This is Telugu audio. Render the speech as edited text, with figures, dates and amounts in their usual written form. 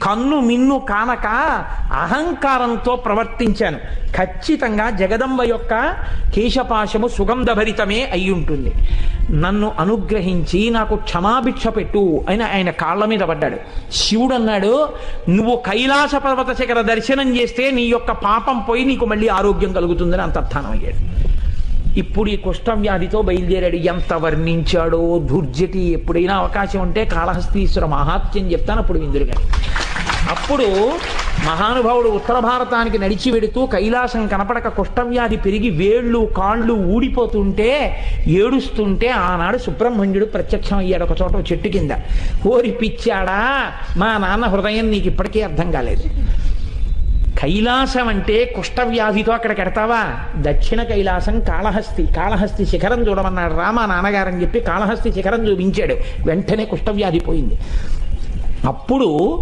కన్ను మిన్ను కానక అహంకారంతో ప్రవర్తించాను. ఖచ్చితంగా జగదంబ యొక్క కేశపాశము సుగంధభరితమే అయి ఉంటుంది. నన్ను అనుగ్రహించి నాకు క్షమాభిక్ష పెట్టు అని ఆయన కాళ్ళ మీద పడ్డాడు. శివుడు అన్నాడు, నువ్వు కైలాస పర్వత శిఖర దర్శనం చేస్తే నీ యొక్క పాపం పోయి నీకు మళ్ళీ ఆరోగ్యం కలుగుతుందని అంతర్థానం అయ్యాడు. ఇప్పుడు ఈ కుష్ఠవ్యాధితో బయలుదేరాడు. ఎంత వర్ణించాడో దుర్జటి. ఎప్పుడైనా అవకాశం ఉంటే కాళహస్తీశ్వర మహాత్మ్యం చెప్తాను, అప్పుడు విందురు గాని. అప్పుడు మహానుభావుడు ఉత్తర భారతానికి నడిచి వెడుతూ కైలాసం కనపడక కుష్ఠవ్యాధి పెరిగి వేళ్ళు కాళ్ళు ఊడిపోతుంటే ఏడుస్తుంటే ఆనాడు సుబ్రహ్మణ్యుడు ప్రత్యక్షం అయ్యాడు ఒక చోట చెట్టు కింద. ఓరి పిచ్చాడా, మా నాన్న హృదయం నీకు ఇప్పటికీ అర్థం కాలేదు. కైలాసం అంటే కుష్ఠవ్యాధితో అక్కడికి ఎడతావా? దక్షిణ కైలాసం కాళహస్తి. కాళహస్తి శిఖరం చూడమన్నాడు రామ నాన్నగారని చెప్పి కాళహస్తి శిఖరం చూపించాడు. వెంటనే కుష్ఠవ్యాధి పోయింది. అప్పుడు